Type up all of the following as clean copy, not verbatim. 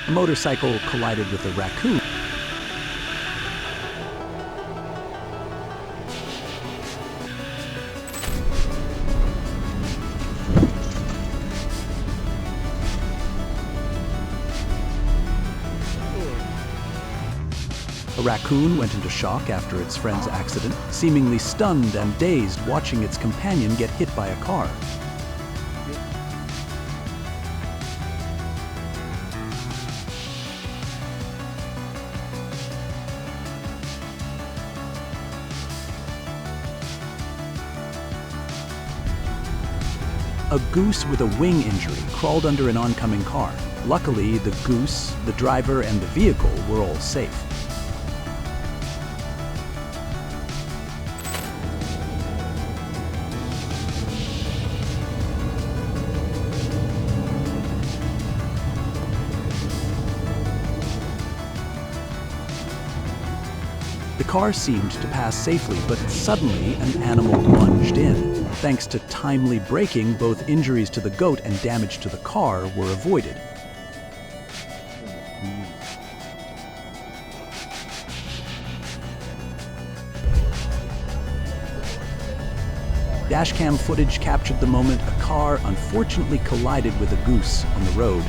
A motorcycle collided with a raccoon. A raccoon went into shock after its friend's accident, seemingly stunned and dazed watching its companion get hit by a car. A goose with a wing injury crawled under an oncoming car. Luckily, the goose, the driver, and the vehicle were all safe. The car seemed to pass safely, but suddenly an animal lunged in. Thanks to timely braking, both injuries to the goat and damage to the car were avoided. Dashcam footage captured the moment a car unfortunately collided with a goose on the road.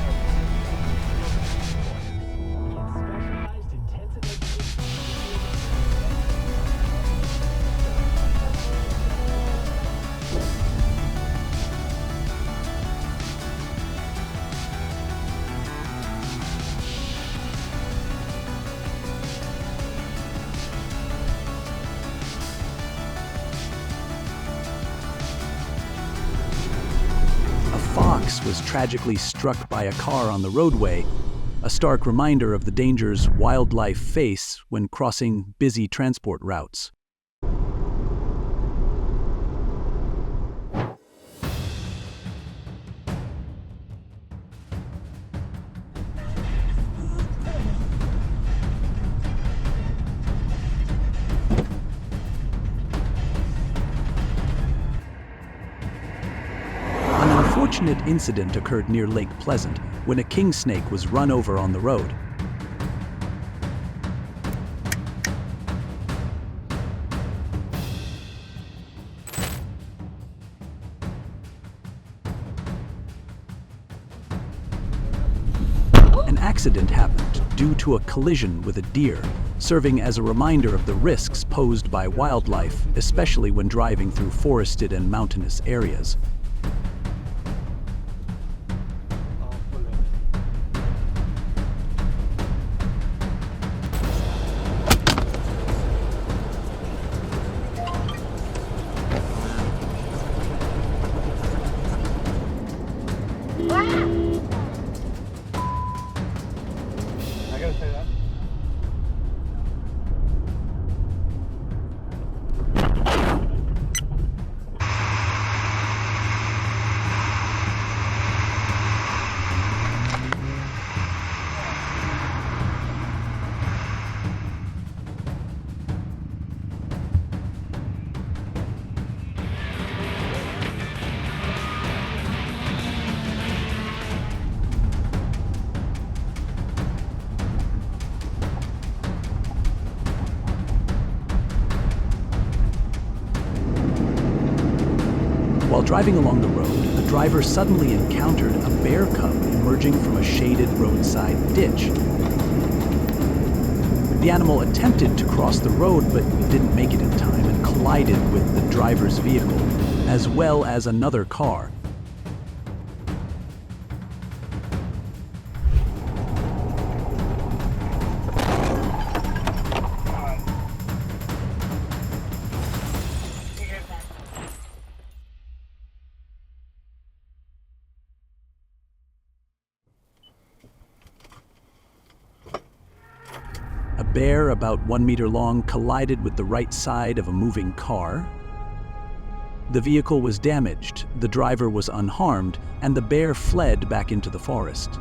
A fox was tragically struck by a car on the roadway, a stark reminder of the dangers wildlife face when crossing busy transport routes. An unfortunate incident occurred near Lake Pleasant when a king snake was run over on the road. An accident happened due to a collision with a deer, serving as a reminder of the risks posed by wildlife, especially when driving through forested and mountainous areas. I gotta say that. While driving along the road, the driver suddenly encountered a bear cub emerging from a shaded roadside ditch. The animal attempted to cross the road but didn't make it in time and collided with the driver's vehicle, as well as another car. A bear about 1 meter long collided with the right side of a moving car. The vehicle was damaged, the driver was unharmed, and the bear fled back into the forest.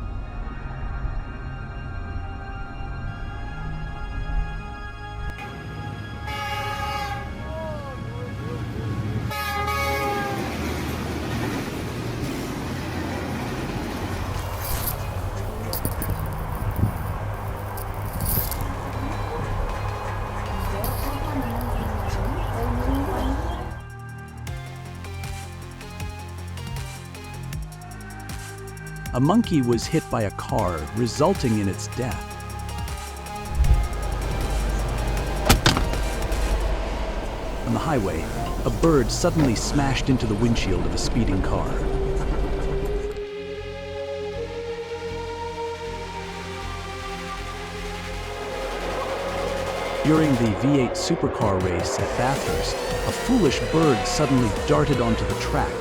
A monkey was hit by a car, resulting in its death. On the highway, a bird suddenly smashed into the windshield of a speeding car. During the V8 supercar race at Bathurst, a foolish bird suddenly darted onto the track.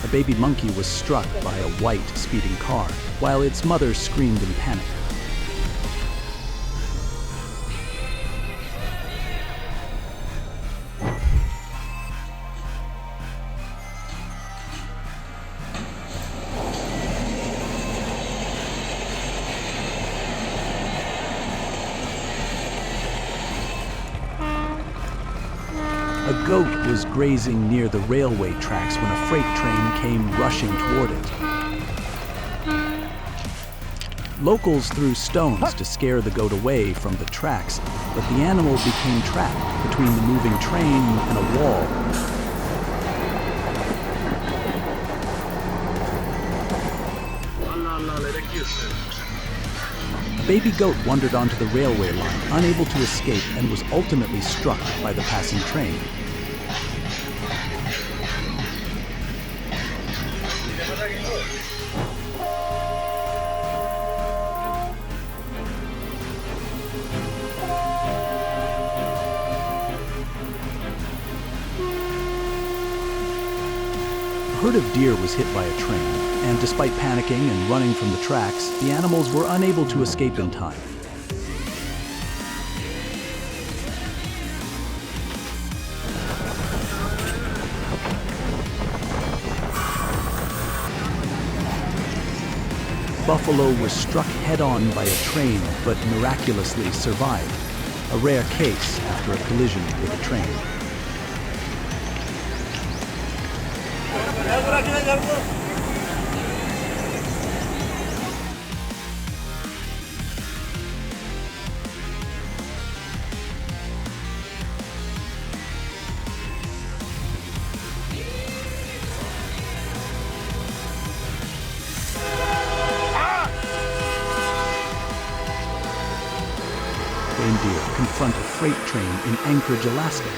A baby monkey was struck by a white speeding car, while its mother screamed in panic. A goat was grazing near the railway tracks when a freight train came rushing toward it. Locals threw stones to scare the goat away from the tracks, but the animal became trapped between the moving train and a wall. A baby goat wandered onto the railway line, unable to escape, and was ultimately struck by the passing train. A herd of deer was hit by a train, and despite panicking and running from the tracks, the animals were unable to escape in time. Buffalo was struck head-on by a train, but miraculously survived, a rare case after a collision with a train. Reindeer confront a freight train in Anchorage, Alaska.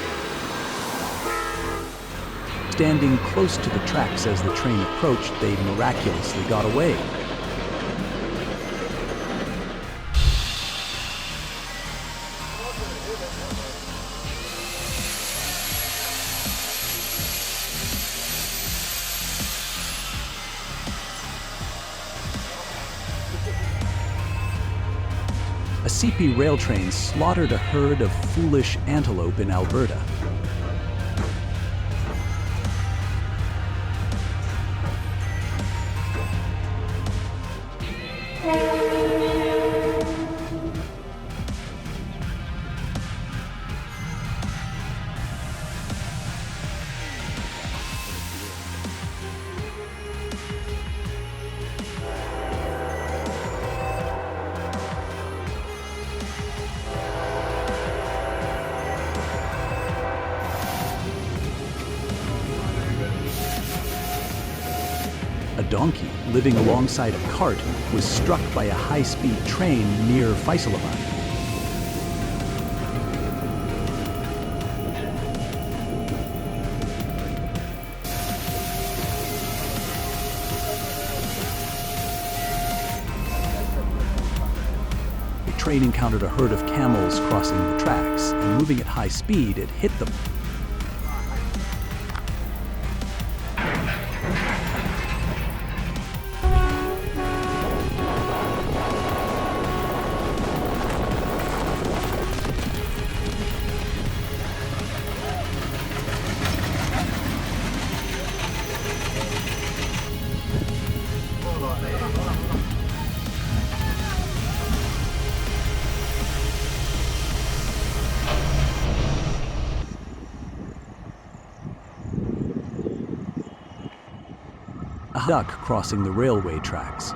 Standing close to the tracks as the train approached, they miraculously got away. A CP rail train slaughtered a herd of foolish antelope in Alberta. A donkey living alongside a cart was struck by a high-speed train near Faisalabad. The train encountered a herd of camels crossing the tracks, and moving at high speed, it hit them. A duck crossing the railway tracks.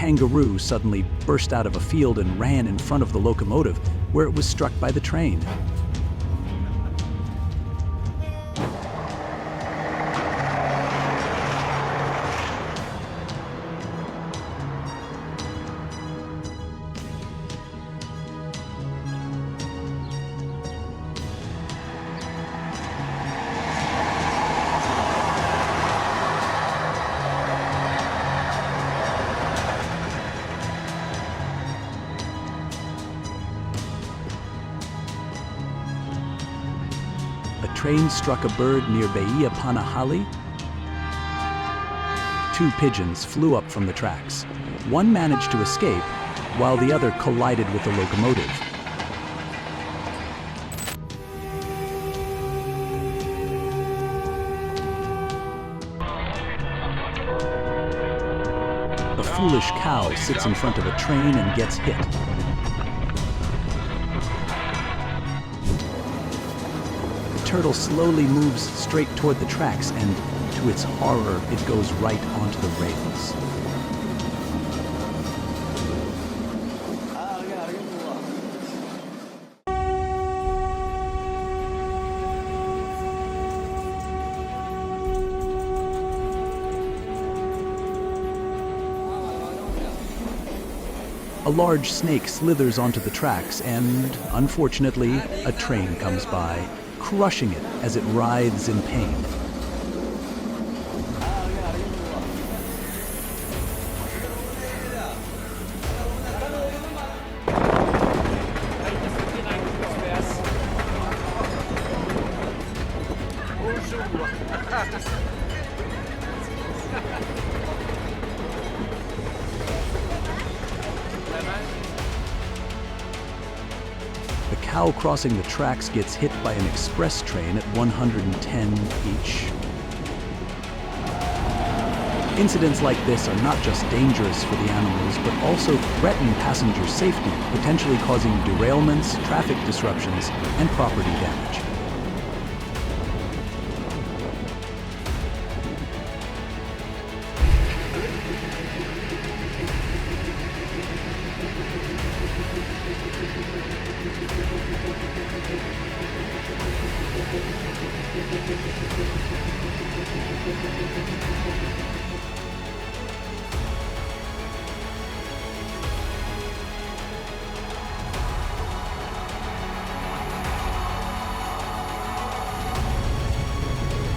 kangaroo suddenly burst out of a field and ran in front of the locomotive, where it was struck by the train. A train struck a bird near Bahia Panahali. Two pigeons flew up from the tracks. One managed to escape, while the other collided with the locomotive. A foolish cow sits in front of a train and gets hit. The turtle slowly moves straight toward the tracks, and to its horror, it goes right onto the rails. A large snake slithers onto the tracks, and, unfortunately, a train comes by, crushing it as it writhes in pain. The cow crossing the tracks gets hit by an express train at 110 each. Incidents like this are not just dangerous for the animals, but also threaten passenger safety, potentially causing derailments, traffic disruptions, and property damage.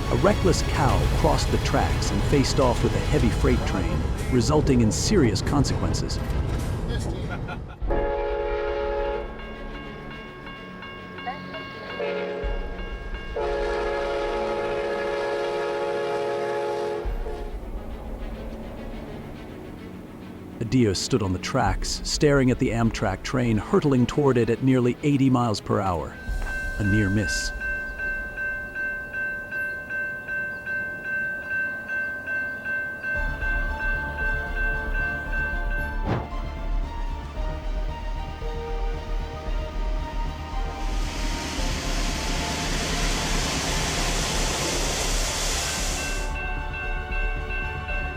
A reckless cow crossed the tracks and faced off with a heavy freight train, resulting in serious consequences. A deer stood on the tracks, staring at the Amtrak train hurtling toward it at nearly 80 miles per hour. A near miss.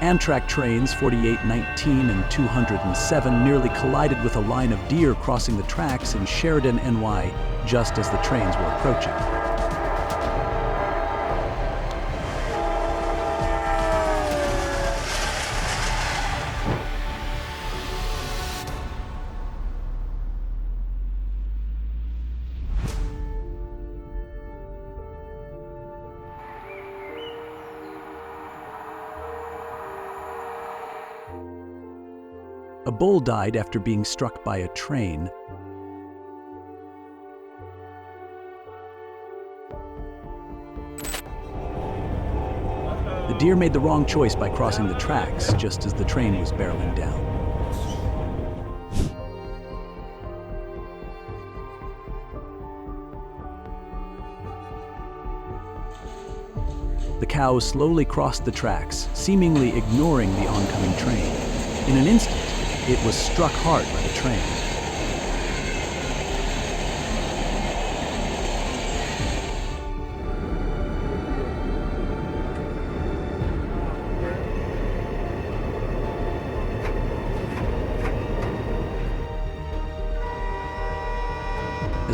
Amtrak trains 4819 and 207 nearly collided with a line of deer crossing the tracks in Sheridan, NY, just as the trains were approaching. A bull died after being struck by a train. The deer made the wrong choice by crossing the tracks just as the train was barreling down. The cow slowly crossed the tracks, seemingly ignoring the oncoming train. In an instant, it was struck hard by the train.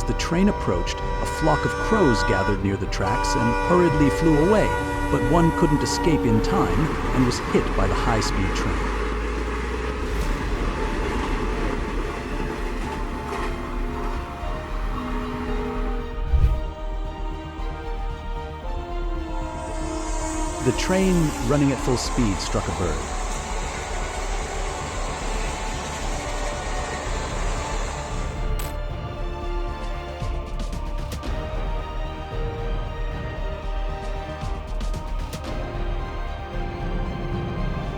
the train approached, a flock of crows gathered near the tracks and hurriedly flew away, but one couldn't escape in time and was hit by the high-speed train. The train, running at full speed, struck a bird.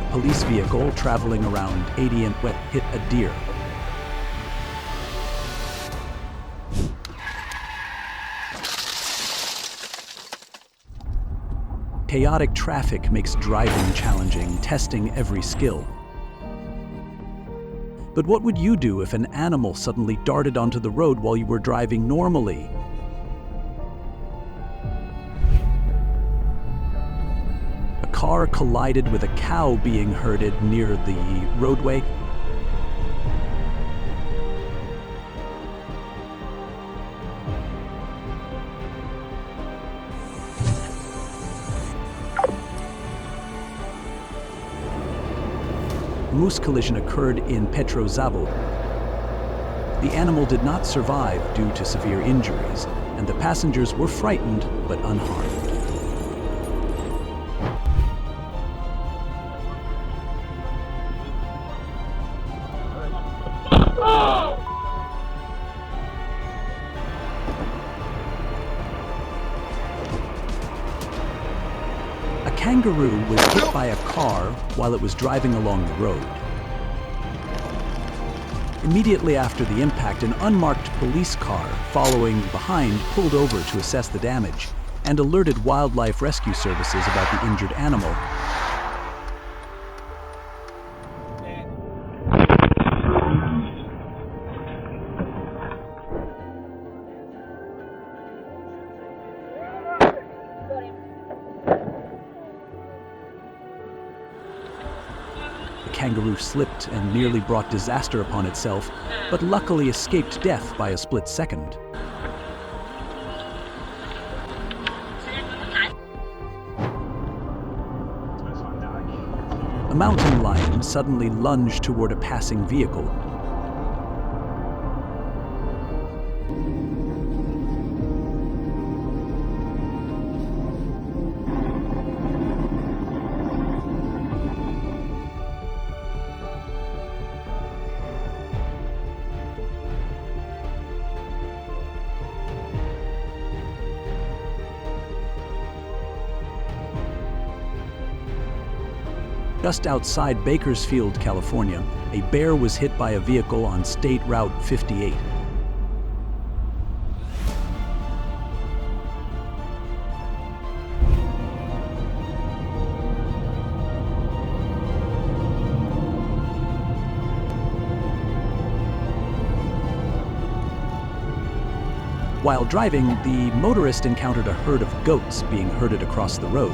A police vehicle traveling around 80 and wet hit a deer. Chaotic traffic makes driving challenging, testing every skill. But what would you do if an animal suddenly darted onto the road while you were driving normally? A car collided with a cow being herded near the roadway. A moose collision occurred in Petrozavodsk. The animal did not survive due to severe injuries, and the passengers were frightened but unharmed. A kangaroo was hit by a car while it was driving along the road. Immediately after the impact, an unmarked police car following behind pulled over to assess the damage and alerted wildlife rescue services about the injured animal. The kangaroo slipped and nearly brought disaster upon itself, but luckily escaped death by a split second. A mountain lion suddenly lunged toward a passing vehicle. Just outside Bakersfield, California, a bear was hit by a vehicle on State Route 58. While driving, the motorist encountered a herd of goats being herded across the road.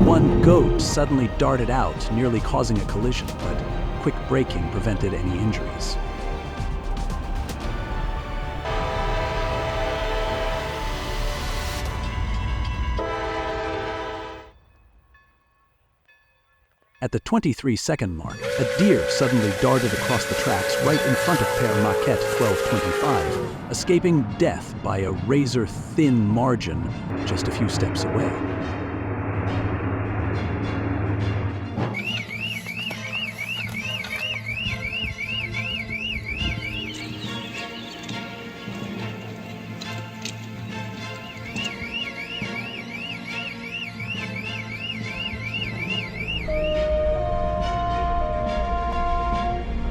One goat suddenly darted out, nearly causing a collision, but quick braking prevented any injuries. At the 23-second mark, a deer suddenly darted across the tracks right in front of Père Marquette 1225, escaping death by a razor-thin margin just a few steps away.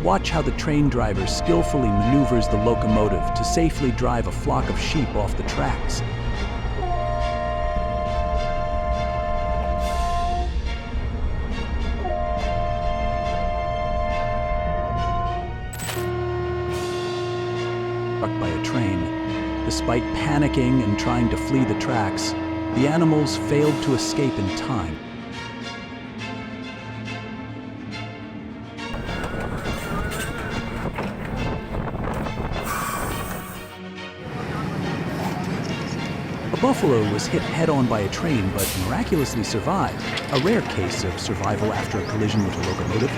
Watch how the train driver skillfully maneuvers the locomotive to safely drive a flock of sheep off the tracks. Struck by a train. Despite panicking and trying to flee the tracks, the animals failed to escape in time. buffalo was hit head-on by a train but miraculously survived, a rare case of survival after a collision with a locomotive.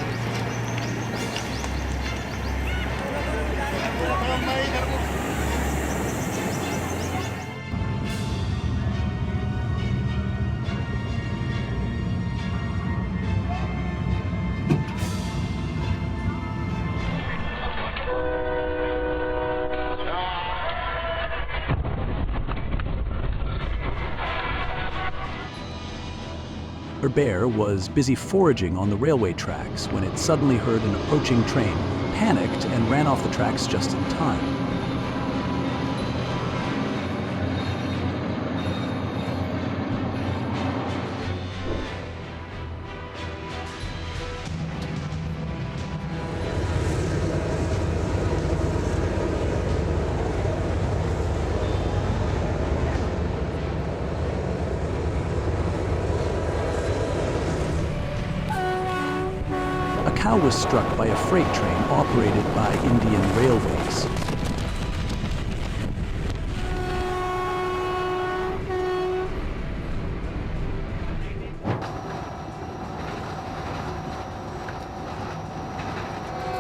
Her bear was busy foraging on the railway tracks when it suddenly heard an approaching train, panicked, and ran off the tracks just in time. A cow was struck by a freight train operated by Indian Railways.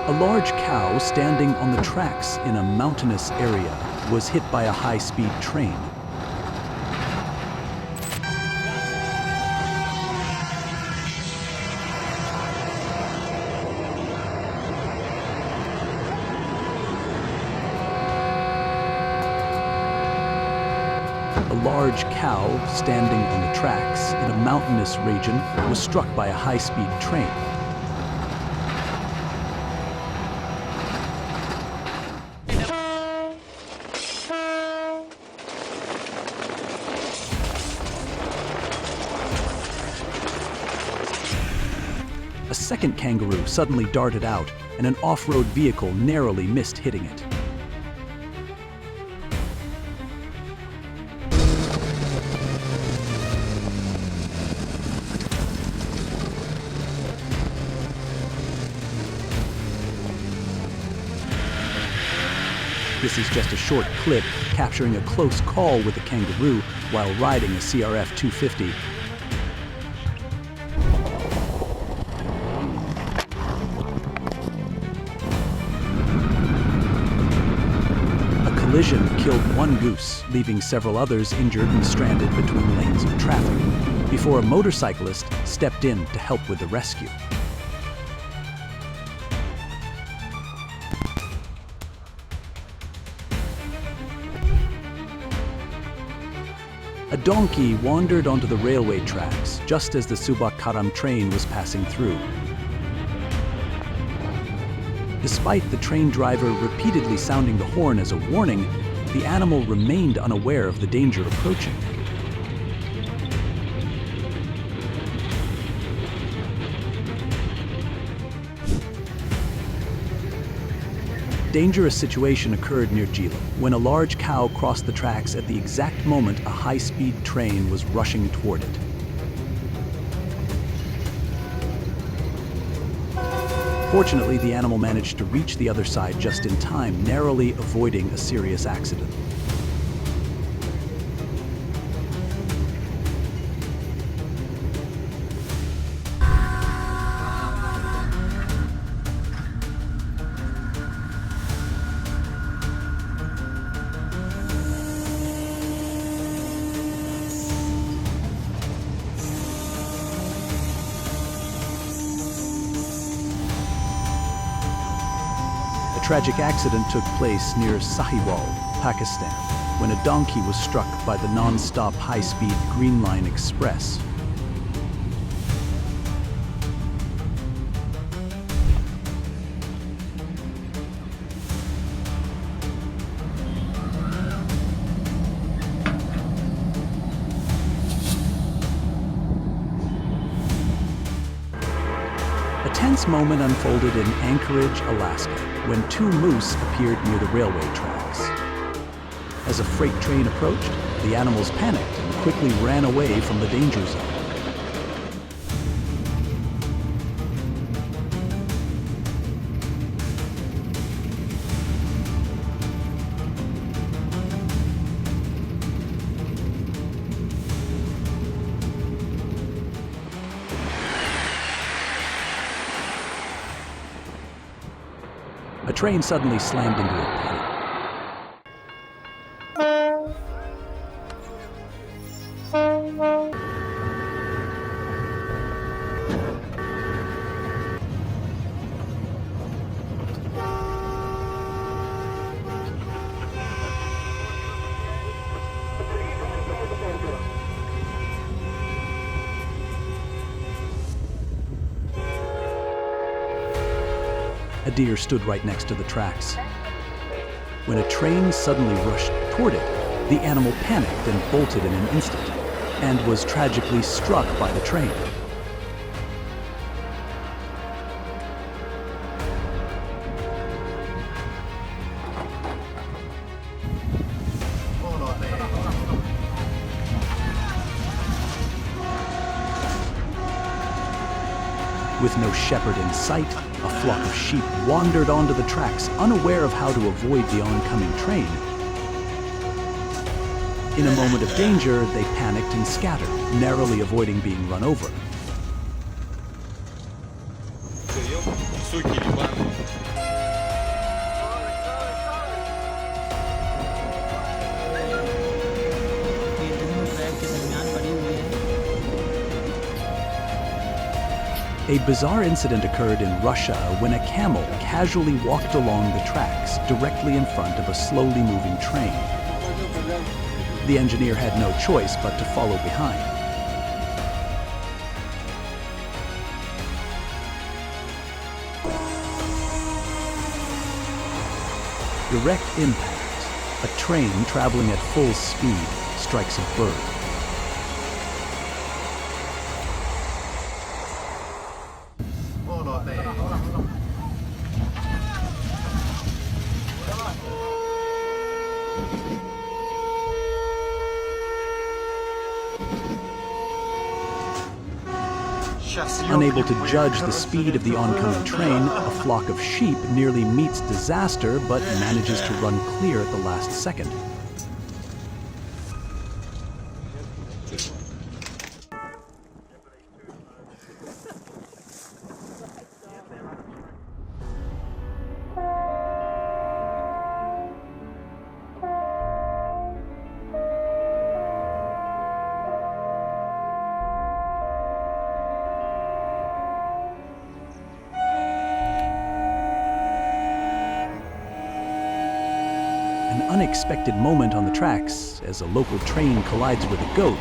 A large cow standing on the tracks in a mountainous area was hit by a high-speed train. A large cow standing on the tracks in a mountainous region was struck by a high-speed train. A second kangaroo suddenly darted out, and an off-road vehicle narrowly missed hitting it. This is just a short clip capturing a close call with a kangaroo while riding a CRF 250. A collision killed one goose, leaving several others injured and stranded between lanes of traffic, before a motorcyclist stepped in to help with the rescue. A donkey wandered onto the railway tracks just as the Subak-Karam train was passing through. Despite the train driver repeatedly sounding the horn as a warning, the animal remained unaware of the danger approaching. Dangerous situation occurred near Jhelum when a large cow crossed the tracks at the exact moment a high-speed train was rushing toward it. Fortunately, the animal managed to reach the other side just in time, narrowly avoiding a serious accident. A tragic accident took place near Sahiwal, Pakistan, when a donkey was struck by the non-stop high-speed Green Line Express. A tense moment unfolded in Anchorage, Alaska, when two moose appeared near the railway tracks. As a freight train approached, the animals panicked and quickly ran away from the danger zone. A train suddenly slammed into it. A deer stood right next to the tracks. When a train suddenly rushed toward it, the animal panicked and bolted in an instant, and was tragically struck by the train. With no shepherd in sight, a flock of sheep wandered onto the tracks, unaware of how to avoid the oncoming train. In a moment of danger, they panicked and scattered, narrowly avoiding being run over. A bizarre incident occurred in Russia when a camel casually walked along the tracks directly in front of a slowly moving train. The engineer had no choice but to follow behind. Direct impact. A train traveling at full speed strikes a bird. Unable to judge the speed of the oncoming train, a flock of sheep nearly meets disaster but manages to run clear at the last second. An unexpected moment on the tracks as a local train collides with a goat.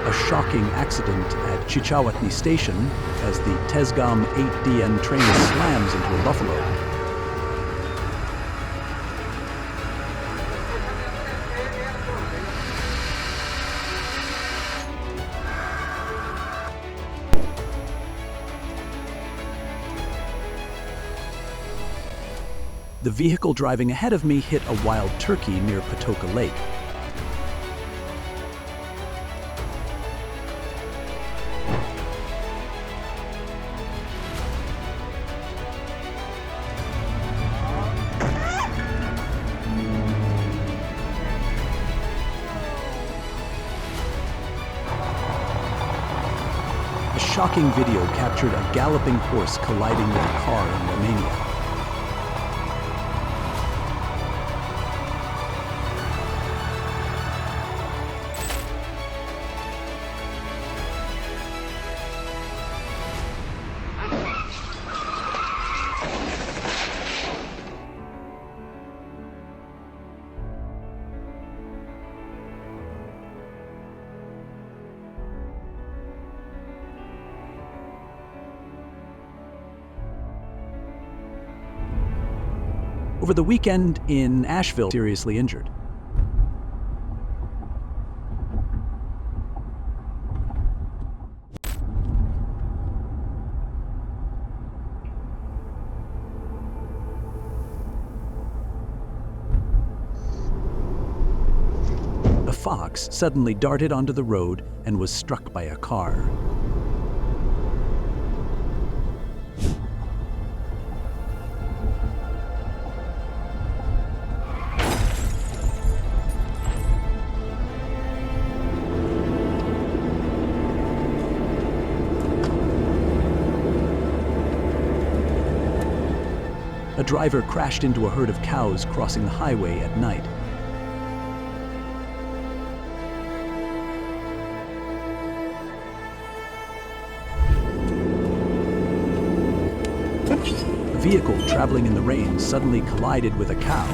A shocking accident at Chichawatni Station as the Tezgam 8DN train slams into a buffalo. The vehicle driving ahead of me hit a wild turkey near Patoka Lake. A shocking video captured a galloping horse colliding with a car in Romania. Over the weekend in Asheville, seriously injured. A fox suddenly darted onto the road and was struck by a car. A driver crashed into a herd of cows crossing the highway at night. A vehicle traveling in the rain suddenly collided with a cow,